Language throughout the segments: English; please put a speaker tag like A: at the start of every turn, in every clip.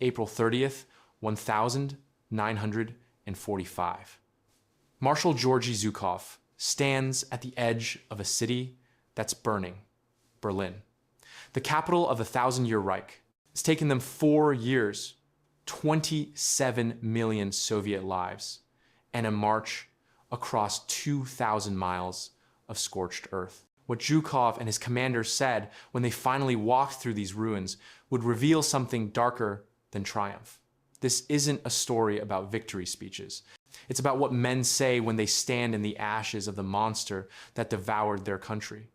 A: April 30th, 1945. Marshal Georgy Zhukov stands at the edge of a city that's burning, Berlin, the capital of the Thousand-Year Reich. It's taken them 4 years, 27 million Soviet lives, and a march across 2,000 miles of scorched earth. What Zhukov and his commanders said when they finally walked through these ruins would reveal something darker than triumph. This isn't a story about victory speeches. It's about what men say when they stand in the ashes of the monster that devoured their country.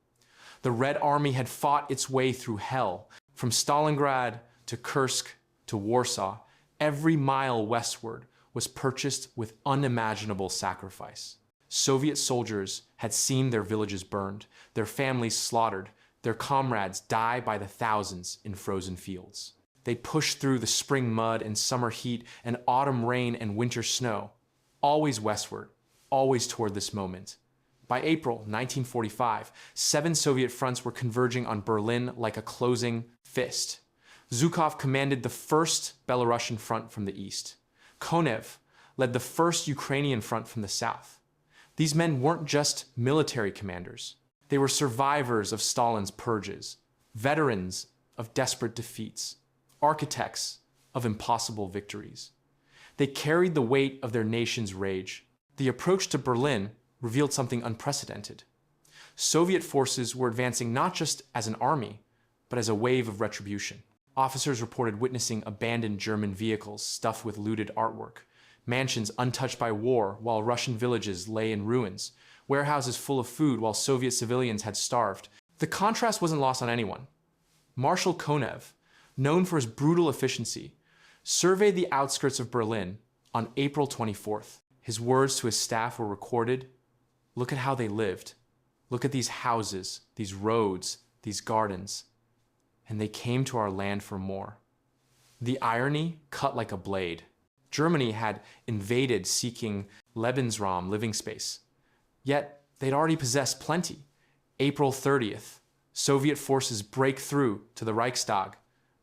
A: The Red Army had fought its way through hell, from Stalingrad to Kursk to Warsaw. Every mile westward was purchased with unimaginable sacrifice. Soviet soldiers had seen their villages burned, their families slaughtered, their comrades die by the thousands in frozen fields. They pushed through the spring mud and summer heat and autumn rain and winter snow, always westward, always toward this moment. By April 1945, 7 Soviet fronts were converging on Berlin like a closing fist. Zhukov commanded the 1st Belarusian front from the east. Konev led the 1st Ukrainian front from the south. These men weren't just military commanders. They were survivors of Stalin's purges, veterans of desperate defeats, architects of impossible victories. They carried the weight of their nation's rage. The approach to Berlin revealed something unprecedented. Soviet forces were advancing not just as an army, but as a wave of retribution. Officers reported witnessing abandoned German vehicles stuffed with looted artwork, mansions untouched by war while Russian villages lay in ruins, warehouses full of food while Soviet civilians had starved. The contrast wasn't lost on anyone. Marshal Konev, known for his brutal efficiency, surveyed the outskirts of Berlin on April 24th. His words to his staff were recorded. Look at how they lived. Look at these houses, these roads, these gardens. And they came to our land for more. The irony cut like a blade. Germany had invaded seeking Lebensraum, living space. Yet they'd already possessed plenty. April 30th, Soviet forces break through to the Reichstag.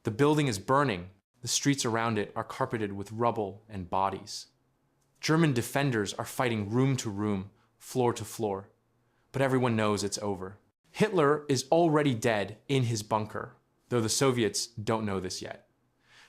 A: The building is burning. The streets around it are carpeted with rubble and bodies. German defenders are fighting room to room, floor to floor. But everyone knows it's over. Hitler is already dead in his bunker, though the Soviets don't know this yet.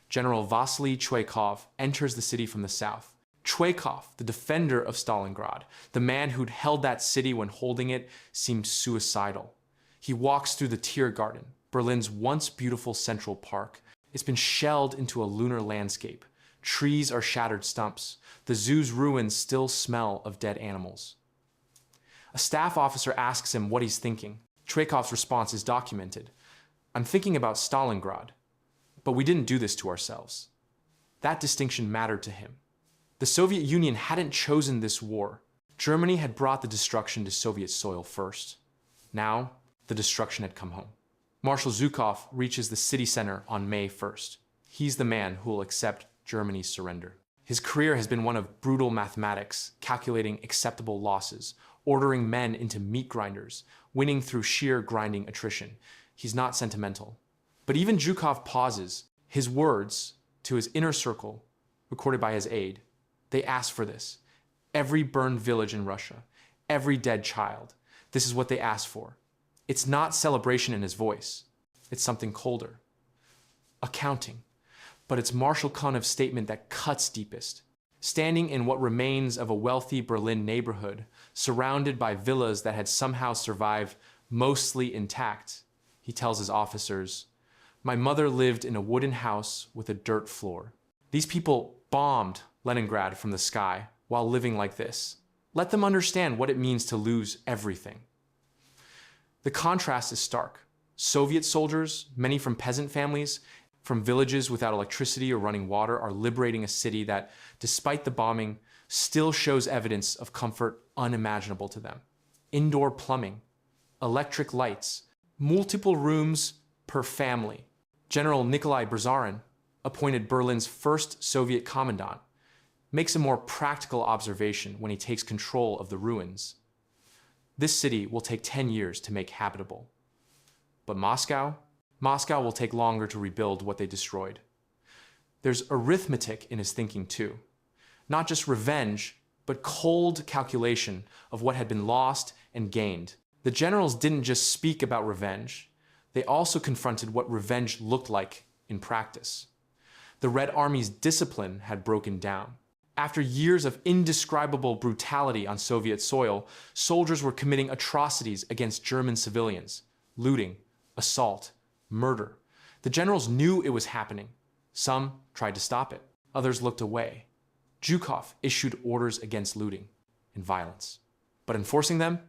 A: General Vasily Chuikov enters the city from the south. Chuikov, the defender of Stalingrad, the man who'd held that city when holding it, seemed suicidal. He walks through the Tiergarten, Berlin's once beautiful central park. It's been shelled into a lunar landscape. Trees are shattered stumps. The zoo's ruins still smell of dead animals. A staff officer asks him what he's thinking. Chuikov's response is documented. I'm thinking about Stalingrad, but we didn't do this to ourselves. That distinction mattered to him. The Soviet Union hadn't chosen this war. Germany had brought the destruction to Soviet soil first. Now, the destruction had come home. Marshal Zhukov reaches the city center on May 1st. He's the man who will accept Germany's surrender. His career has been one of brutal mathematics, calculating acceptable losses, ordering men into meat grinders, winning through sheer grinding attrition. He's not sentimental. But even Zhukov pauses. His words to his inner circle, recorded by his aide, they ask for this. Every burned village in Russia, every dead child, this is what they ask for. It's not celebration in his voice. It's something colder. Accounting. But it's Marshal Konev's statement that cuts deepest. Standing in what remains of a wealthy Berlin neighborhood, surrounded by villas that had somehow survived mostly intact, he tells his officers, "My mother lived in a wooden house with a dirt floor. These people bombed Leningrad from the sky while living like this. Let them understand what it means to lose everything." The contrast is stark. Soviet soldiers, many from peasant families, from villages without electricity or running water, are liberating a city that, despite the bombing, still shows evidence of comfort unimaginable to them. Indoor plumbing, electric lights, multiple rooms per family. General Nikolai Berzarin, appointed Berlin's first Soviet commandant, makes a more practical observation when he takes control of the ruins. This city will take 10 years to make habitable. But Moscow will take longer to rebuild what they destroyed. There's arithmetic in his thinking too. Not just revenge, but cold calculation of what had been lost and gained. The generals didn't just speak about revenge, they also confronted what revenge looked like in practice. The Red Army's discipline had broken down. After years of indescribable brutality on Soviet soil, soldiers were committing atrocities against German civilians, looting, assault, murder. The generals knew it was happening. Some tried to stop it. Others looked away. Zhukov issued orders against looting and violence. But enforcing them,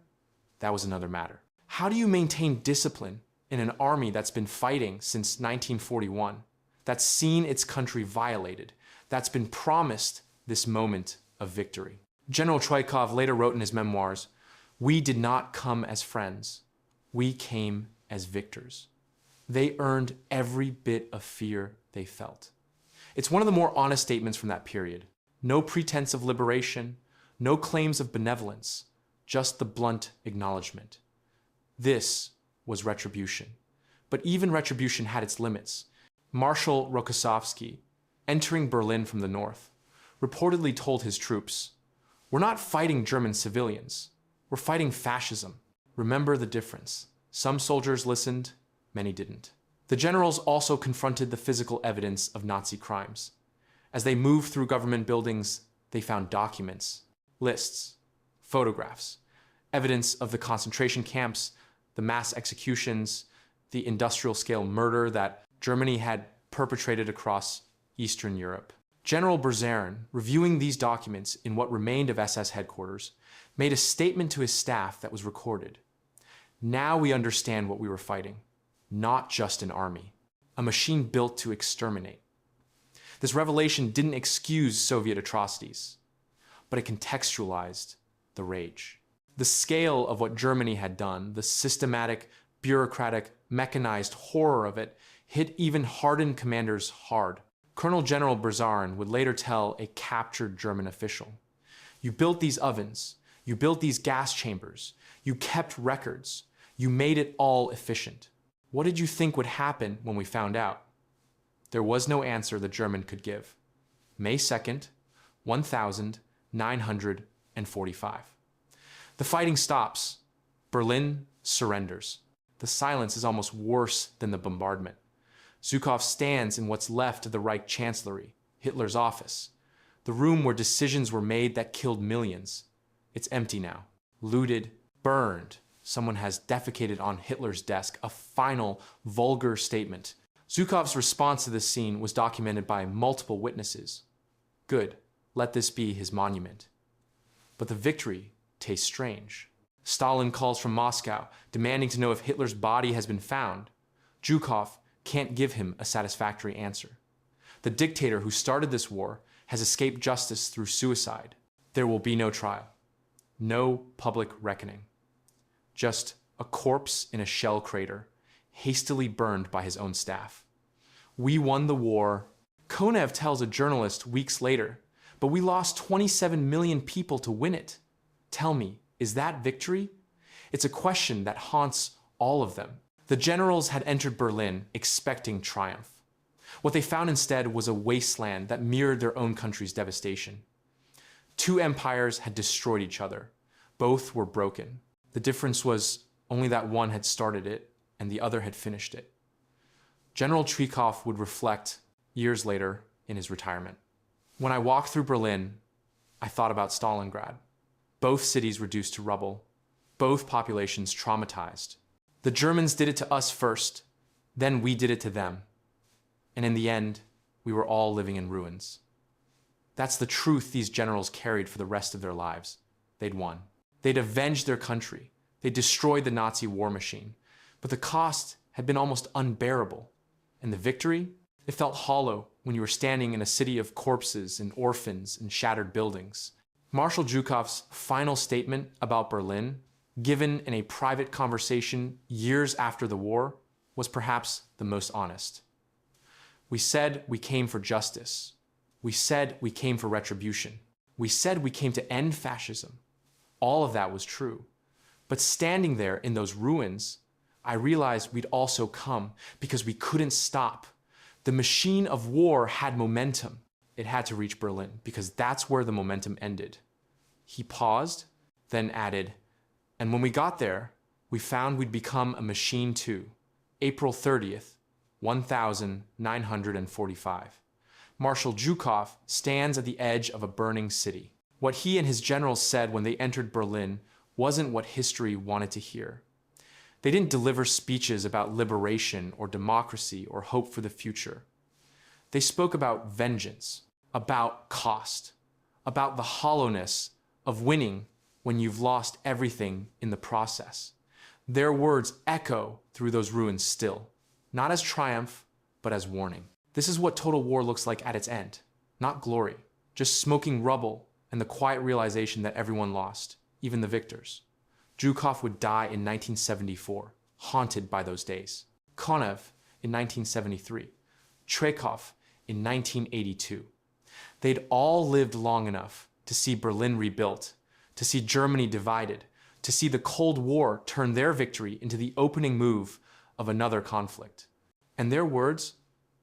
A: that was another matter. How do you maintain discipline in an army that's been fighting since 1941, that's seen its country violated, that's been promised this moment of victory? General Troikov later wrote in his memoirs, "We did not come as friends. We came as victors." They earned every bit of fear they felt. It's one of the more honest statements from that period. No pretense of liberation, no claims of benevolence, just the blunt acknowledgement. This was retribution. But even retribution had its limits. Marshal Rokossovsky, entering Berlin from the north, reportedly told his troops, "We're not fighting German civilians. We're fighting fascism. Remember the difference." Some soldiers listened, many didn't. The generals also confronted the physical evidence of Nazi crimes. As they moved through government buildings, they found documents, lists, photographs, evidence of the concentration camps, the mass executions, the industrial-scale murder that Germany had perpetrated across Eastern Europe. General Berzarin, reviewing these documents in what remained of SS headquarters, made a statement to his staff that was recorded. "Now we understand what we were fighting. Not just an army, a machine built to exterminate." This revelation didn't excuse Soviet atrocities, but it contextualized the rage. The scale of what Germany had done, the systematic, bureaucratic, mechanized horror of it, hit even hardened commanders hard. Colonel General Berzarin would later tell a captured German official, "You built these ovens, you built these gas chambers, you kept records, you made it all efficient. What did you think would happen when we found out?" There was no answer the German could give. May 2nd, 1945. The fighting stops. Berlin surrenders. The silence is almost worse than the bombardment. Zhukov stands in what's left of the Reich Chancellery, Hitler's office, the room where decisions were made that killed millions. It's empty now, looted, burned. Someone has defecated on Hitler's desk, a final, vulgar statement. Zhukov's response to this scene was documented by multiple witnesses. Good, let this be his monument. But the victory tastes strange. Stalin calls from Moscow, demanding to know if Hitler's body has been found. Zhukov can't give him a satisfactory answer. The dictator who started this war has escaped justice through suicide. There will be no trial, no public reckoning. Just a corpse in a shell crater, hastily burned by his own staff. "We won the war," Konev tells a journalist weeks later, "but we lost 27 million people to win it. Tell me, is that victory?" It's a question that haunts all of them. The generals had entered Berlin expecting triumph. What they found instead was a wasteland that mirrored their own country's devastation. Two empires had destroyed each other. Both were broken. The difference was only that one had started it and the other had finished it. General Troikov would reflect years later in his retirement. "When I walked through Berlin, I thought about Stalingrad. Both cities reduced to rubble, both populations traumatized. The Germans did it to us first, then we did it to them. And in the end, we were all living in ruins." That's the truth these generals carried for the rest of their lives. They'd won. They'd avenged their country. They destroyed the Nazi war machine. But the cost had been almost unbearable. And the victory? It felt hollow when you were standing in a city of corpses and orphans and shattered buildings. Marshal Zhukov's final statement about Berlin, given in a private conversation years after the war, was perhaps the most honest. "We said we came for justice. We said we came for retribution. We said we came to end fascism. All of that was true. But standing there in those ruins, I realized we'd also come because we couldn't stop. The machine of war had momentum. It had to reach Berlin because that's where the momentum ended. He paused, then added, and when we got there, we found we'd become a machine too. April 30th, 1945. Marshal Zhukov stands at the edge of a burning city. What he and his generals said when they entered Berlin wasn't what history wanted to hear. They didn't deliver speeches about liberation or democracy or hope for the future. They spoke about vengeance, about cost, about the hollowness of winning when you've lost everything in the process. Their words echo through those ruins still, not as triumph, but as warning. This is what total war looks like at its end. Not glory, just smoking rubble and the quiet realization that everyone lost, even the victors. Zhukov would die in 1974, haunted by those days. Konev in 1973. Trekhov in 1982. They'd all lived long enough to see Berlin rebuilt, to see Germany divided, to see the Cold War turn their victory into the opening move of another conflict. And their words,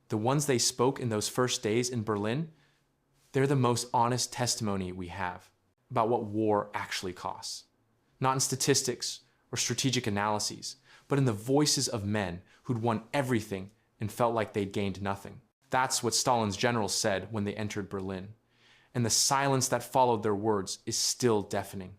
A: the ones they spoke in those first days in Berlin, they're the most honest testimony we have about what war actually costs. Not in statistics or strategic analyses, but in the voices of men who'd won everything and felt like they'd gained nothing. That's what Stalin's generals said when they entered Berlin. And the silence that followed their words is still deafening.